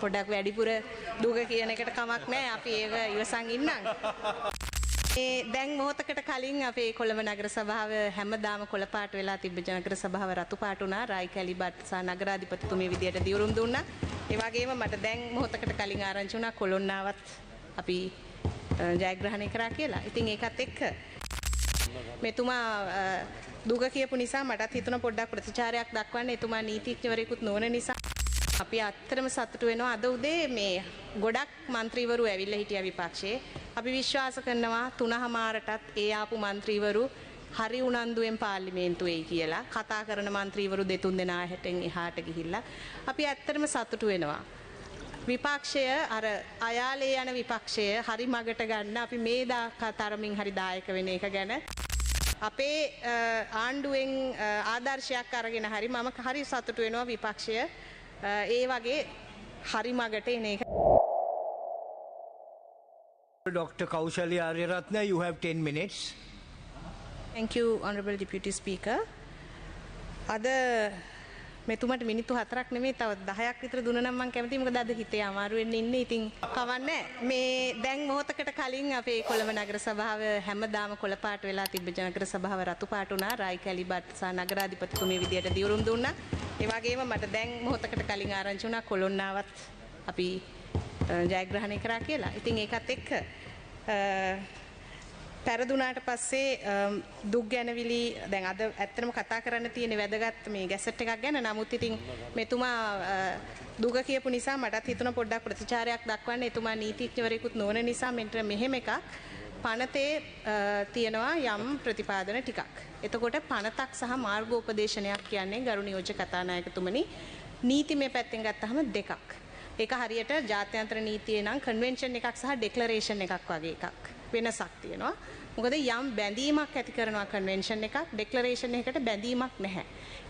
පොඩක් වැඩිපුර දුක කියන එකට කමක් නැහැ. අපි ඒක ඉවසන් ඉන්නම්. දැන් මොහොතකට කලින් අපේ කොළඹ නගර සභාව හැමදාම කොළ පාට වෙලා තිබ්බ නගර සභාව රතු පාට වුණා. රායි කැලිබත් සහ නගරාධිපතිතුමිය විදියට දියුරුම් දුන්නා. ඒ වගේම මට දැන් මොහොතකට කලින් ආරංචි වුණා කොළොන්නාවත් අපි ජයග්‍රහණය කරා කියලා. ඉතින් ඒකත් එක්ක මෙතුමා දුක කියපු නිසා මටත් හිතුණා පොඩ්ඩක් ප්‍රතිචාරයක් දක්වන්න. එතුමා නීතිඥවරයෙකුත් නොවන නිසා අපි අත්‍තරම සතුටු වෙනවා. අද උදේ මේ ගොඩක් മന്ത്രിවරු ඇවිල්ලා හිටියා විපක්ෂයේ. අපි විශ්වාස කරනවා 3:00ටත් ඒ ආපු മന്ത്രിවරු හරි උනන්දුවෙන් පාර්ලිමේන්තුවේ කියලා කතා කරන മന്ത്രിවරු දෙතුන් දෙනා හැටෙන් එහාට ගිහිල්ලා අපි ඇත්තටම සතුටු වෙනවා. විපක්ෂය අර අයාලේ යන විපක්ෂය හරි මගට ගන්න අපි මේ තරමින් හරි දායක වෙන එක ගැන අපේ ආණ්ඩුවෙන් ආදර්ශයක් අරගෙන හරි මම හරි සතුටු වෙනවා විපක්ෂය ඒ වගේ හරි මගට එන එක. Dr. Kaushalya Aryaratne, you have 10 minutes. Thank you, Honorable Deputy Speaker. අද මෙතුමට මිනිත්තු 4ක් නෙමෙයි තව 10ක් විතර දුන්නා නම් මම කැමතියි. මොකද අද හිතේ අමාරු වෙන්න ඉන්නේ. ඉතින් කවන්නේ මේ දැන් මොහොතකට කලින් අපේ කොළඹ නගර සභාව හැමදාම කොළ පාට වෙලා තිබ්බ නගර සභාව රතු පාට වුණා. රායි කැලිබත් සහ නගරාධිපතිතුමිය විදියට දියුරුම් දුන්නා. ඒ වගේම මට දැන් මොහොතකට කලින් ආරංචි වුණා කොළොන්නාවත් අපි ජයග්‍රහණය කරා කියලා. ඉතින් ඒකත් එක්ක පෙරදුනාට පස්සේ දුක් ගැනවිලි දැන් අද ඇත්තටම කතා කරන්න තියෙන වැදගත් මේ ගැසට් එකක් ගැන. නමුත් ඉතින් මෙතුමා දුක කියපු නිසා මටත් හිතුණා පොඩ්ඩක් ප්‍රතිචාරයක් දක්වන්න. එතුමා නීතිඥවරයෙකුත් නොවන නිසා මෙහෙම එකක් පනතේ තියෙනවා යම් ප්‍රතිපාදන ටිකක්. එතකොට පනතක් සහ මාර්ගෝපදේශනයක් කියන්නේ ගරු නියෝජ්‍ය කතානායකතුමනි නීතිමය පැත්තෙන් ගත්තහම දෙකක්. ඒක හරියට ජාත්‍යන්තර නීතියේ නම් කන්වෙන්ෂන් එකක් සහ ඩෙක්ලරේෂන් එකක් වගේ එකක් වෙනසක් තියෙනවා. මොකද යම් බැඳීමක් ඇති කරනවා කන්වෙන්ෂන් එකක් ඩෙක්ලරේෂන් එකකට බැඳීමක් නැහැ.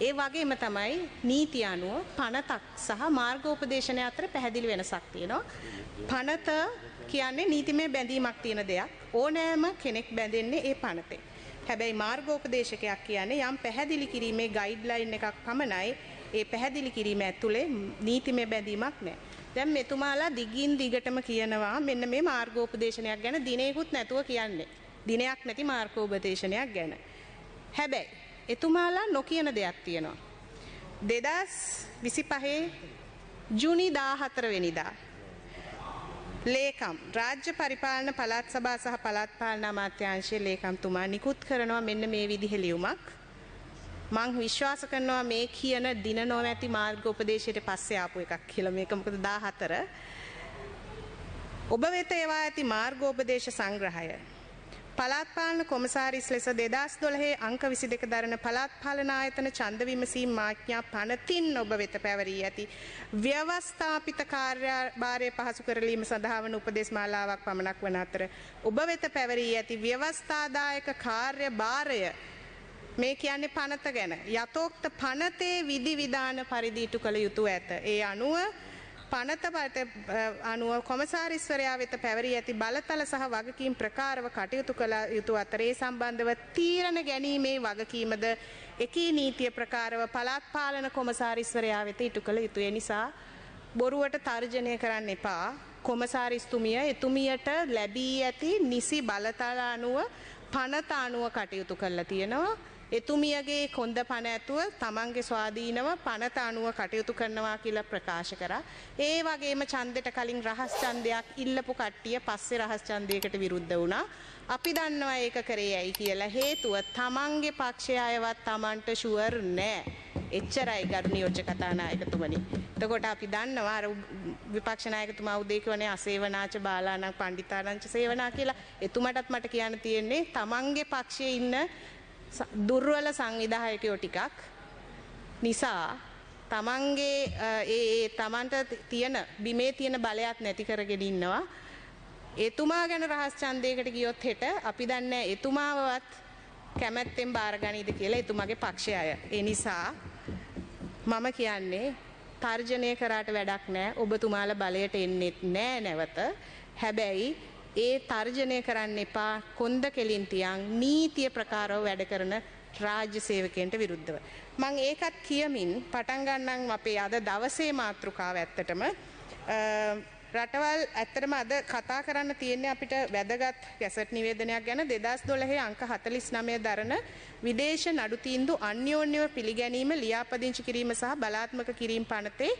ඒ වගේම තමයි නීතිය අනුව පනතක් සහ මාර්ගෝපදේශනය අතර පැහැදිලි වෙනසක් තියෙනවා. පනත කියන්නේ නීතිමය බැඳීමක් තියෙන දෙයක්. ඕනෑම කෙනෙක් බැඳෙන්නේ ඒ පනතේ. හැබැයි මාර්ගෝපදේශකයක් කියන්නේ යම් පැහැදිලි කිරීමේ ගයිඩ්ලයින් එකක් පමණයි. ඒ පැහැදිලි කිරීම ඇතුලේ නීතිමය බැඳීමක් නැහැ. දැන් මෙතුමාලා දිගින් දිගටම කියනවා මෙන්න මේ මාර්ගෝපදේශනයක් ගැන දිනේකුත් නැතුව කියන්නේ. දිනයක් නැති මාර්ගෝපදේශනයක් ගැන. හැබැයි එතුමාලා නොකියන දෙයක් තියෙනවා. 2025 ජූනි 14 වෙනිදා ලේකම් රාජ්‍ය පරිපාලන පළාත් සභා සහ පළාත් පාලන අමාත්‍යාංශයේ ලේකම්තුමා නිකුත් කරනවා මෙන්න මේ විදිහේ ලියුමක්. මං විශ්වාස කරනවා මේ කියන දින නොමැති මාර්ගෝපදේශයට පස්සේ ආපු එකක් කියලා. මේක මොකද 14 ඔබ වෙත ඒවා ඇති මාර්ගෝපදේශ සංග්‍රහය පළාත් පාලන කොමසාරිස් ලෙස 2012 අංක 22 දරන පළාත් පාලන ආයතන ඡන්ද විමසීම් මාඥා පනතින් ඔබ වෙත පැවරී ඇති ව්‍යවස්ථාපිත කාර්යභාරය පහසු කරලීම සඳහා වන උපදේශ මාලාවක් පමණක් වන අතර ඔබ වෙත පැවරී ඇති ව්‍යවස්ථාදායක කාර්යභාරය මේ කියන්නේ පනත ගැන. යතෝක්ත පනතේ විධි විධාන පරිදි ඉටු කළ යුතු ඇත. ඒ අනුව පනත අනුව කොමසාරිස්වරයා වෙත පැවරී ඇති බලතල සහ වගකීම් ප්‍රකාරව කටයුතු කළ යුතු අතර ඒ සම්බන්ධව තීරණ ගැනීමේ වගකීමද එකී නීතිය ප්‍රකාරව පළාත් පාලන කොමසාරිස්වරයා වෙත ඉටු කළ යුතුය. නිසා බොරුවට තර්ජනය කරන්න එපා. කොමසාරිස්තුමිය එතුමියට ලැබී ඇති නිසි බලතල අනුව පනත අනුව කටයුතු කරලා තියෙනවා. එතුමියගේ කොන්ද පණ ඇතුව තමන්ගේ ස්වාධීනව පනත අනුව කටයුතු කරනවා කියලා ප්‍රකාශ කරා. ඒ වගේම ඡන්දෙට කලින් රහස් ඡන්දයක් ඉල්ලපු කට්ටිය පස්සේ රහස් ඡන්දයකට විරුද්ධ වුණා. අපි දන්නවා ඒක කරේ ඇයි කියලා. හේතුව තමන්ගේ පක්ෂය අයවත් තමන්ට ෂුවර් නෑ. එච්චරයි ගරු නියෝජ්‍ය කතානායකතුමනි. එතකොට අපි දන්නවා අර විපක්ෂ නායකතුමා උදේ කියවනේ අසේවනාච බාලාණන් පණ්ඩිතාණන්ච සේවනා කියලා. එතුමටත් මට කියන්න තියෙන්නේ තමන්ගේ පක්ෂයේ ඉන්න දුර්වල සංවිධායකයෝ ටිකක් නිසා තමන්ගේ ඒ තමන්ට තියෙන බිමේ තියෙන බලයක් නැති කරගෙන ඉන්නවා. එතුමා ගැන රහස් ඡන්දයකට ගියොත් හෙට අපි දන්නේ එතුමාවවත් කැමැත්තෙන් බාරගනීද කියලා එතුමාගේ පක්ෂය අය. ඒ නිසා මම කියන්නේ තර්ජනය කරාට වැඩක් නැහැ. ඔබතුමාලා බලයට එන්නෙත් නෑ නැවත. හැබැයි ඒ තර්ජනය කරන්න එපා. කොන්ද කෙලින් තියන් නීතිය ප්‍රකාරව වැඩ කරන රාජ්‍ය සේවකයන්ට විරුද්ධව. මම ඒකත් කියමින් පටන් ගන්නම් අපේ අද දවසේ මාතෘකාව ඇත්තටම රටවල් ඇත්තටම අද කතා කරන්න තියෙන්නේ අපිට වැදගත් ගැසට් නිවේදනයක් ගැන 2012 අංක 49 දරන විදේශ නඩු තීන්දුව අන්‍යෝන්‍යව පිළිගැනීම ලියාපදිංචි කිරීම සහ බලාත්මක කිරීම පනතේ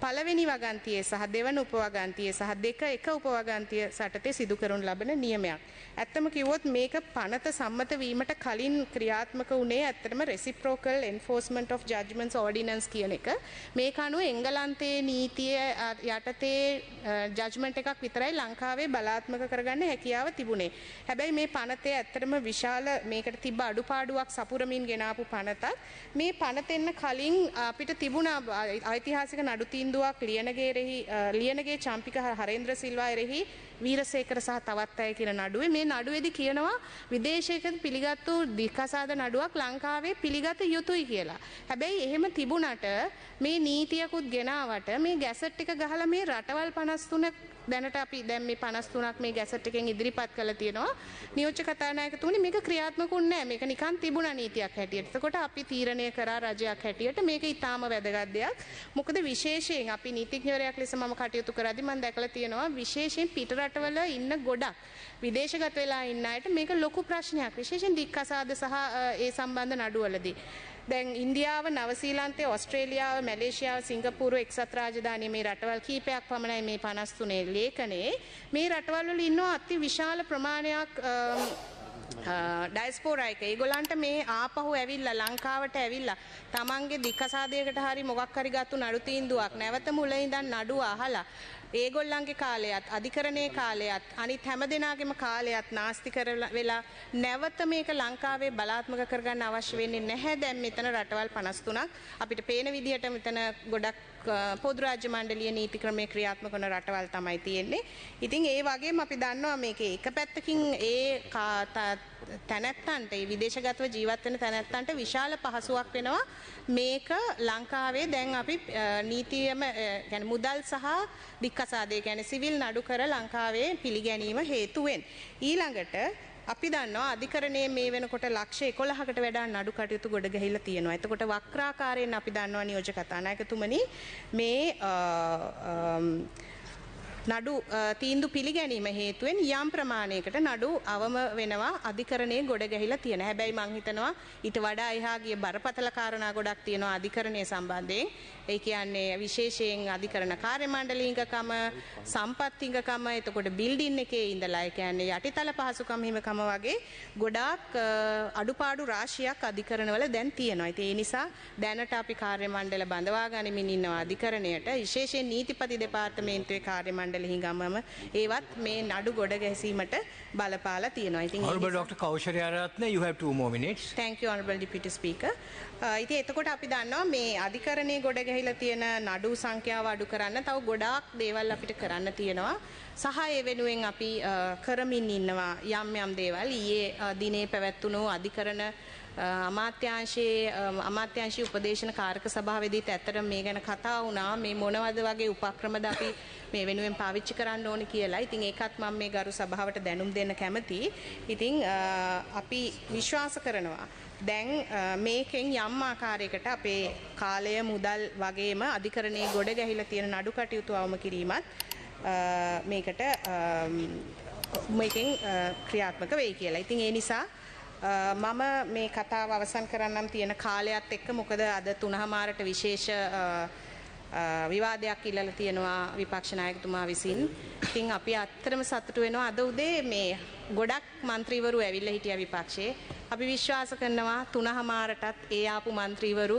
පළවෙනි වගන්තියේ සහ දෙවන උපවගන්තියේ සහ දෙක එක උපවගන්තිය සටතේ සිදු කරනු ලබන නියමයක්. ඇත්තම කිව්වොත් මේක පනත සම්මත වීමට කලින් ක්‍රියාත්මක වුණේ ඇත්තටම reciprocal enforcement of judgments ordinance කියන එක. මේක අනුව එංගලන්තයේ නීතිය යටතේ ජජ්මන්ට් එකක් විතරයි ලංකාවේ බලාත්මක කරගන්න හැකියාව තිබුණේ. හැබැයි මේ පනතේ ඇත්තටම විශාල මේකට තිබ්බ අඩුපාඩුවක් සපුරමින් ගෙනාපු පනතක්. මේ පනතෙන්න කලින් අපිට තිබුණා ඓතිහාසික නඩු තීන්දුවක් ලියනගේ චම්පික හරේන්ද්‍ර සිල්වා එරෙහි වීරසේකර සහ තවත් අය කියන නඩුවේ මේ නඩුවේදී කියනවා විදේශයකින් පිළිගත්තු දික්කසාද නඩුවක් ලංකාවේ පිළිගත යුතුයි කියලා. හැබැයි එහෙම තිබුණට මේ නීතියකුත් ගෙනාවට මේ ගැසට් එක ගහලා මේ රටවල් 53 දැනට අපි දැන් මේ 53ක් මේ ගැසට් එකෙන් ඉදිරිපත් කරලා තියෙනවා. නියෝජ්‍ය කතානායකතුමනි මේක ක්‍රියාත්මක වුණේ නැහැ. මේක නිකන් තිබුණා නීතියක් හැටියට. එතකොට අපි තීරණය කරා රජයක් හැටියට මේක ඊටාම වැදගත් දෙයක්. මොකද විශේෂයෙන් අපි නීතිඥවරයෙක් ලෙස මම කටයුතු කරද්දී මම දැකලා තියෙනවා විශේෂයෙන් පිට රටවල ඉන්න ගොඩක් විදේශගත වෙලා ඉන්න අයට මේක ලොකු ප්‍රශ්නයක්. විශේෂයෙන් දික්කසාද සහ ඒ සම්බන්ධ නඩුවලදී. දැන් ඉන්දියාව, නවසීලන්තය, ඕස්ට්‍රේලියාව, මැලේසියාව, සිංගප්පූරුව එක්සත් රාජධානිය මේ රටවල් කීපයක් පමණයි මේ 53 ලේඛනයේ. මේ රටවල් වල ඉන්නවා අති විශාල ප්‍රමාණයක් ඩයස්පෝරා එක. ඒගොල්ලන්ට මේ ආපහු ඇවිල්ලා ලංකාවට ඇවිල්ලා තමන්ගේ දික්කසාදයකට හරි මොකක් හරි ගත්තු නඩු තීන්දුවක් නැවත මුල ඉඳන් නඩුව අහලා ඒගොල්ලන්ගේ කාලයත් අධිකරණයේ කාලයත් අනිත් හැම දෙනාගේම කාලයත් නාස්ති වෙලා නැවත මේක ලංකාවේ බලාත්මක කරගන්න අවශ්‍ය වෙන්නේ නැහැ. දැන් මෙතන රටවල් 53ක් අපිට පේන විදිහට මෙතන ගොඩක් පොදු රාජ්‍ය මණ්ඩලීය නීති ක්‍රමයේ ක්‍රියාත්මක වන රටවල් තමයි තියෙන්නේ. ඉතින් ඒ වගේම අපි දන්නවා මේකේ එක පැත්තකින් ඒ තැනැත්තන්ට ඒ විදේශගතව ජීවත් වෙන තැනැත්තන්ට විශාල පහසුවක් වෙනවා මේක ලංකාවේ දැන් අපි නීතියම يعني මුදල් සහ දික්කසාදය කියන්නේ සිවිල් නඩු කර ලංකාවේ පිළිගැනීම හේතුවෙන් ඊළඟට අපි දන්නවා අධිකරණයේ මේ වෙනකොට ලක්ෂ 11කට වඩා නඩු කටයුතු ගොඩ ගැහිලා තියෙනවා. එතකොට වක්‍රාකාරයෙන් අපි දන්නවා නියෝජ්‍ය කතානායකතුමනි මේ නඩු තීන්දුව පිළිගැනීම හේතුවෙන් යම් ප්‍රමාණයකට නඩු අවම වෙනවා අධිකරණයේ ගොඩ ගැහිලා තියෙන. හැබැයි මම හිතනවා ඊට වඩා එහා ගිය බරපතල කාරණා ගොඩක් තියෙනවා අධිකරණයේ සම්බන්ධයෙන්. ඒ කියන්නේ විශේෂයෙන් අධිකරණ කාර්ය මණ්ඩලීයකම, සම්පත්තිකම, එතකොට බිල්ඩින් එකේ ඉඳලා ඒ කියන්නේ යටිතල පහසුකම් හිමිකම වගේ ගොඩාක් අඩුපාඩු රාශියක් අධිකරණවල දැන් තියෙනවා. ඉතින් ඒ නිසා දැනට අපි කාර්ය මණ්ඩල බඳවා ගනිමින් ඉන්නවා අධිකරණයට. විශේෂයෙන් නීතිපති දෙපාර්තමේන්තුවේ කාර්ය මණ්ඩලෙහිගමම ඒවත් මේ නඩු ගොඩ ගැසීමට බලපාලා තියෙනවා. ඉතින් Honorable Dr. Kaushaliya Aratne, you have 2 more minutes. Thank you Honorable Deputy Speaker. ඉතින් එතකොට අපි දන්නවා මේ අධිකරණයේ ගොඩ ගැහිලා තියෙන නඩු සංඛ්‍යාව අඩු කරන්න තව ගොඩාක් දේවල් අපිට කරන්න තියෙනවා. සහ ඒ වෙනුවෙන් අපි කරමින් ඉන්නවා යම් යම් දේවල්. ඊයේ දිනේ පැවැත්වුණු අධිකරණ අමාත්‍යාංශීය උපදේශන කාරක සභාවේදීත් ඇත්තටම මේ ගැන කතා වුණා. මේ මොනවද වගේ උපක්‍රමද අපි මේ වෙනුවෙන් පාවිච්චි කරන්න ඕනේ කියලා. ඉතින් ඒකත් මම මේ ගරු සභාවට දැනුම් දෙන්න කැමතියි. ඉතින් අපි විශ්වාස කරනවා දැන් මේකෙන් යම් ආකාරයකට අපේ කාලය මුදල් වගේම අධිකරණයේ ගොඩ ගැහිලා තියෙන නඩු කටයුතු අවම කිරීමත් මේකෙන් ක්‍රියාත්මක වෙයි කියලා. ඉතින් ඒ නිසා මම මේ කතාව අවසන් කරන්නම් තියෙන කාලයත් එක්ක මොකද අද 3:00ට විශේෂ විවාදයක් ඉල්ලලා තියෙනවා විපක්ෂ නායකතුමා විසින්. ඉතින් අපි අත්‍තරම සතුටු වෙනවා අද උදේ මේ ගොඩක් മന്ത്രിවරු ඇවිල්ලා හිටියා විපක්ෂයේ. අපි විශ්වාස කරනවා 3:00ටත් ඒ ආපු മന്ത്രിවරු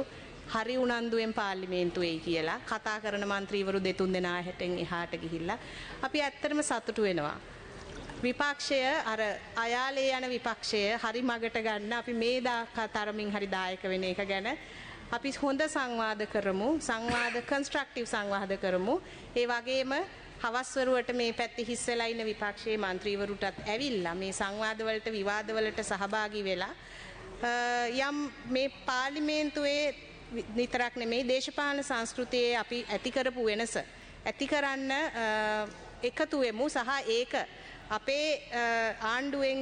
හරි උනන්දුවෙන් පාර්ලිමේන්තුවේ කියලා කතා කරන മന്ത്രിවරු දෙතුන් දෙනා හැටෙන් එහාට ගිහිල්ලා අපි ඇත්තටම සතුටු වෙනවා. විපක්ෂය අර අයාලේ යන විපක්ෂය හරි මගට ගන්න අපි මේ තරමින් හරි දායක වෙන එක ගැන අපි හොඳ සංවාද කරමු. කන්ස්ට්‍රක්ටිව් සංවාද කරමු. ඒ වගේම හවස්වරුවට මේ පැත්තේ හිස් වෙලා ඉන්න විපක්ෂයේ മന്ത്രിවරුටත් ඇවිල්ලා මේ සංවාදවලට විවාදවලට සහභාගී වෙලා යම් මේ පාර්ලිමේන්තුවේ විතරක් නෙමෙයි දේශපාලන සංස්කෘතියේ අපි ඇති කරපු වෙනස ඇති කරන්න එකතු වෙමු සහ ඒක අපේ ආණ්ඩුවෙන්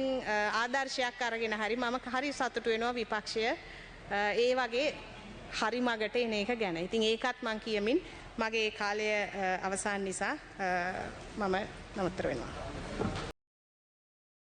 ආදර්ශයක් අරගෙන හරි මම හරි සතුටු වෙනවා විපක්ෂය ඒ වගේ හරි මගට එන එක ගැන. ඉතින් ඒකත් මම කියමින් මගේ කාලය අවසන් නිසා මම නවත්තර වෙනවා.